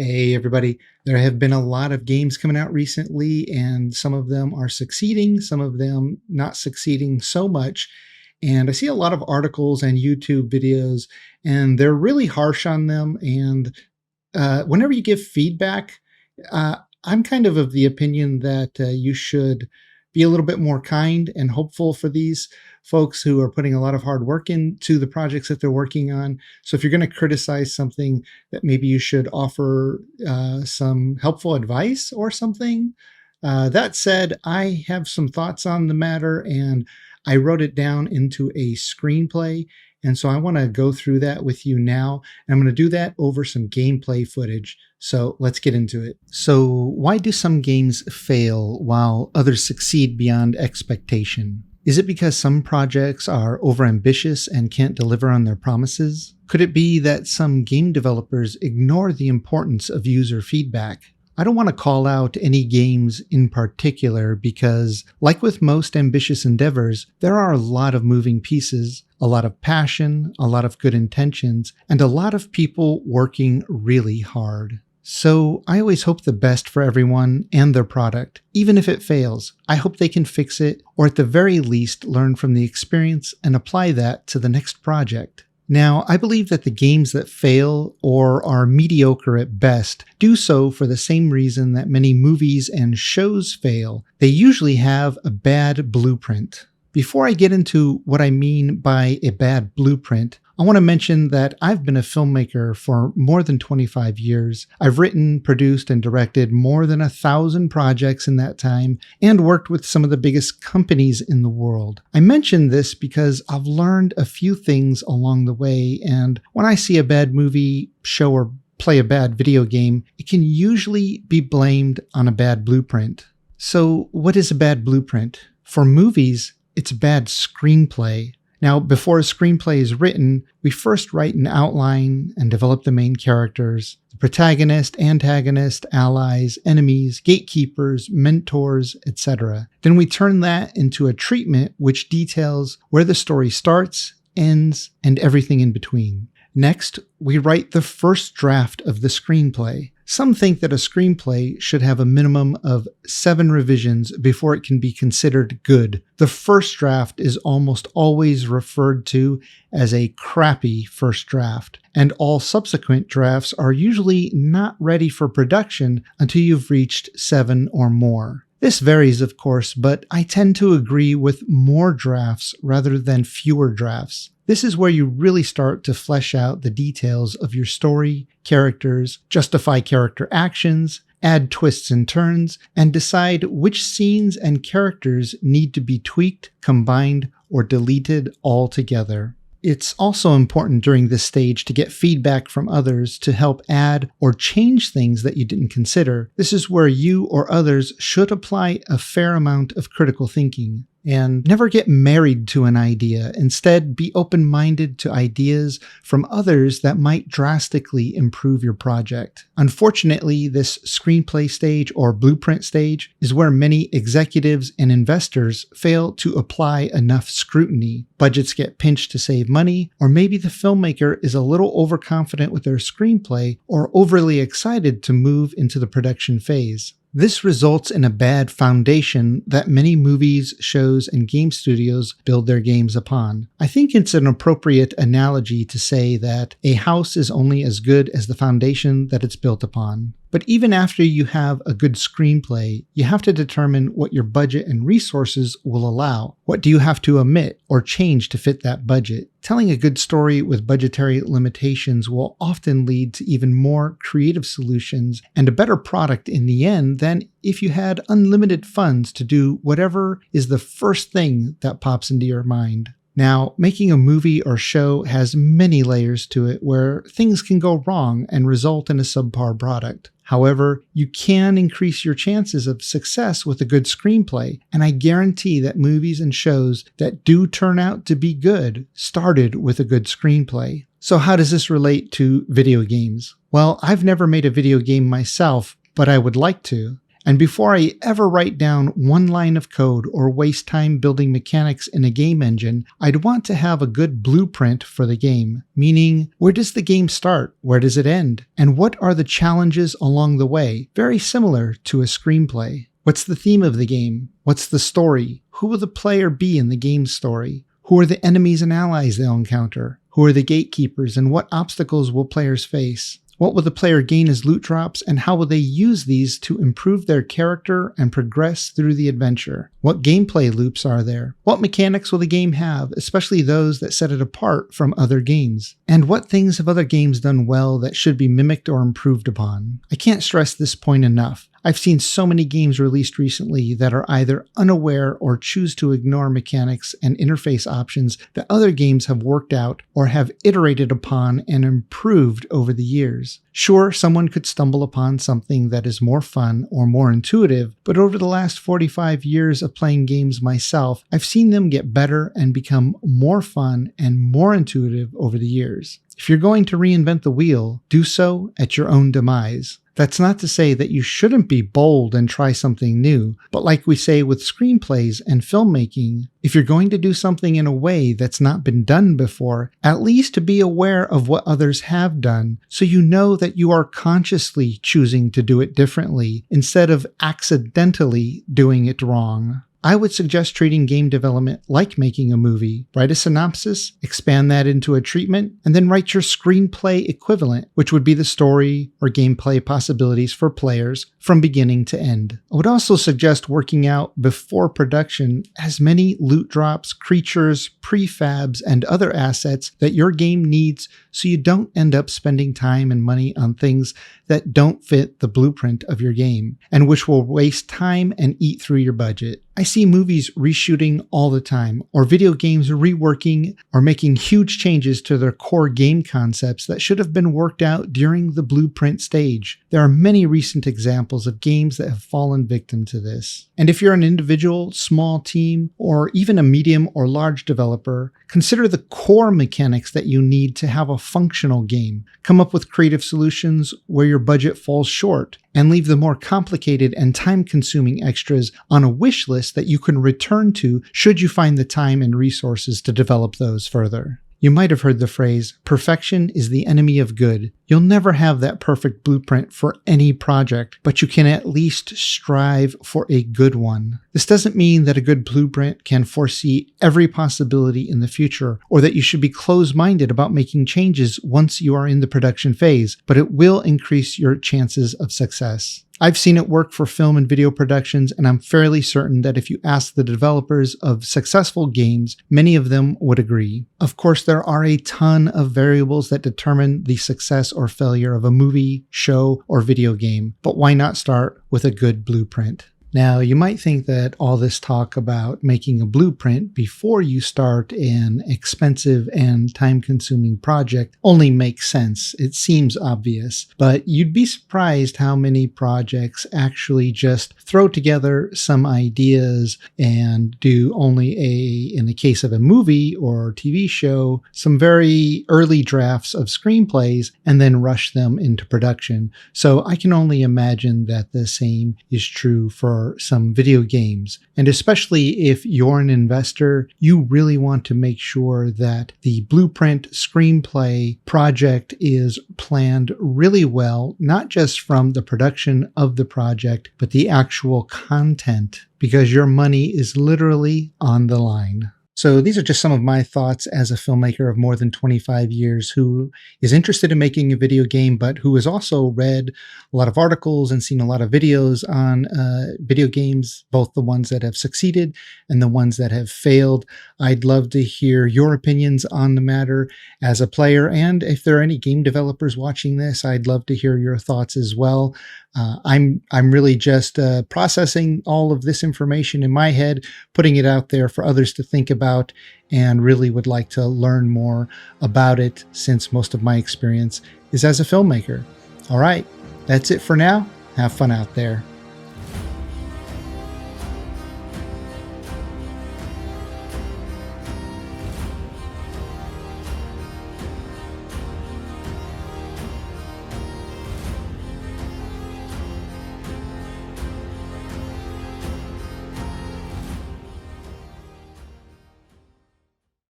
Hey, everybody. There have been a lot of games coming out recently, and some of them are succeeding, some of them not succeeding so much. And I see a lot of articles and YouTube videos, and they're really harsh on them. And whenever you give feedback, I'm kind of the opinion that you should be a little bit more kind and hopeful for these folks who are putting a lot of hard work into the projects that they're working on. So if you're going to criticize something, that maybe you should offer some helpful advice or something. That said, I have some thoughts on the matter, and I wrote it down into a screenplay. And so I want to go through that with you now. And I'm going to do that over some gameplay footage. So let's get into it. So why do some games fail while others succeed beyond expectation? Is it because some projects are overambitious and can't deliver on their promises? Could it be that some game developers ignore the importance of user feedback? I don't want to call out any games in particular because, like with most ambitious endeavors, there are a lot of moving pieces, a lot of passion, a lot of good intentions, and a lot of people working really hard. So I always hope the best for everyone and their product. Even if it fails, I hope they can fix it, or at the very least learn from the experience and apply that to the next project. Now, I believe that the games that fail or are mediocre at best do so for the same reason that many movies and shows fail. They usually have a bad blueprint. Before I get into what I mean by a bad blueprint, I want to mention that I've been a filmmaker for more than 25 years. I've written, produced, and directed more than 1,000 projects in that time and worked with some of the biggest companies in the world. I mention this because I've learned a few things along the way, and when I see a bad movie, show, or play a bad video game, it can usually be blamed on a bad blueprint. So what is a bad blueprint? For movies, it's a bad screenplay. Now, before a screenplay is written, we first write an outline and develop the main characters, the protagonist, antagonist, allies, enemies, gatekeepers, mentors, etc. Then we turn that into a treatment which details where the story starts, ends, and everything in between. Next, we write the first draft of the screenplay. Some think that a screenplay should have a minimum of 7 revisions before it can be considered good. The first draft is almost always referred to as a crappy first draft, and all subsequent drafts are usually not ready for production until you've reached 7 or more. This varies, of course, but I tend to agree with more drafts rather than fewer drafts. This is where you really start to flesh out the details of your story, characters, justify character actions, add twists and turns, and decide which scenes and characters need to be tweaked, combined, or deleted altogether. It's also important during this stage to get feedback from others to help add or change things that you didn't consider. This is where you or others should apply a fair amount of critical thinking. And never get married to an idea. Instead, be open-minded to ideas from others that might drastically improve your project. Unfortunately, this screenplay stage or blueprint stage is where many executives and investors fail to apply enough scrutiny. Budgets get pinched to save money, or maybe the filmmaker is a little overconfident with their screenplay or overly excited to move into the production phase. This results in a bad foundation that many movies, shows, and game studios build their games upon. I think it's an appropriate analogy to say that a house is only as good as the foundation that it's built upon. But even after you have a good screenplay, you have to determine what your budget and resources will allow. What do you have to omit or change to fit that budget? Telling a good story with budgetary limitations will often lead to even more creative solutions and a better product in the end than if you had unlimited funds to do whatever is the first thing that pops into your mind. Now, making a movie or show has many layers to it where things can go wrong and result in a subpar product. However, you can increase your chances of success with a good screenplay, and I guarantee that movies and shows that do turn out to be good started with a good screenplay. So how does this relate to video games? Well, I've never made a video game myself, but I would like to. And before I ever write down one line of code or waste time building mechanics in a game engine, I'd want to have a good blueprint for the game, meaning where does the game start, where does it end, and what are the challenges along the way, very similar to a screenplay. What's the theme of the game? What's the story? Who will the player be in the game's story? Who are the enemies and allies they'll encounter? Who are the gatekeepers and what obstacles will players face? What will the player gain as loot drops, and how will they use these to improve their character and progress through the adventure? What gameplay loops are there? What mechanics will the game have, especially those that set it apart from other games? And what things have other games done well that should be mimicked or improved upon? I can't stress this point enough. I've seen so many games released recently that are either unaware or choose to ignore mechanics and interface options that other games have worked out or have iterated upon and improved over the years. Sure, someone could stumble upon something that is more fun or more intuitive, but over the last 45 years of playing games myself, I've seen them get better and become more fun and more intuitive over the years. If you're going to reinvent the wheel, do so at your own demise. That's not to say that you shouldn't be bold and try something new, but like we say with screenplays and filmmaking, if you're going to do something in a way that's not been done before, at least to be aware of what others have done, so you know that you are consciously choosing to do it differently instead of accidentally doing it wrong. I would suggest treating game development like making a movie. Write a synopsis, expand that into a treatment, and then write your screenplay equivalent, which would be the story or gameplay possibilities for players from beginning to end. I would also suggest working out before production as many loot drops, creatures, prefabs, and other assets that your game needs so you don't end up spending time and money on things that don't fit the blueprint of your game and which will waste time and eat through your budget. I see movies reshooting all the time, or video games reworking or making huge changes to their core game concepts that should have been worked out during the blueprint stage. There are many recent examples of games that have fallen victim to this. And if you're an individual, small team, or even a medium or large developer, consider the core mechanics that you need to have a functional game. Come up with creative solutions where your budget falls short, and leave the more complicated and time-consuming extras on a wish list that you can return to should you find the time and resources to develop those further. You might have heard the phrase, perfection is the enemy of good. You'll never have that perfect blueprint for any project, but you can at least strive for a good one. This doesn't mean that a good blueprint can foresee every possibility in the future, or that you should be closed-minded about making changes once you are in the production phase, but it will increase your chances of success. I've seen it work for film and video productions, and I'm fairly certain that if you ask the developers of successful games, many of them would agree. Of course, there are a ton of variables that determine the success or failure of a movie, show, or video game, but why not start with a good blueprint? Now, you might think that all this talk about making a blueprint before you start an expensive and time-consuming project only makes sense. It seems obvious, but you'd be surprised how many projects actually just throw together some ideas and do only in the case of a movie or TV show, some very early drafts of screenplays and then rush them into production. So I can only imagine that the same is true for some video games. And especially if you're an investor, you really want to make sure that the blueprint screenplay project is planned really well, not just from the production of the project, but the actual content, because your money is literally on the line. So these are just some of my thoughts as a filmmaker of more than 25 years who is interested in making a video game, but who has also read a lot of articles and seen a lot of videos on video games, both the ones that have succeeded and the ones that have failed. I'd love to hear your opinions on the matter as a player. And if there are any game developers watching this, I'd love to hear your thoughts as well. I'm really just processing all of this information in my head, putting it out there for others to think about, and really would like to learn more about it since most of my experience is as a filmmaker. All right, that's it for now. Have fun out there.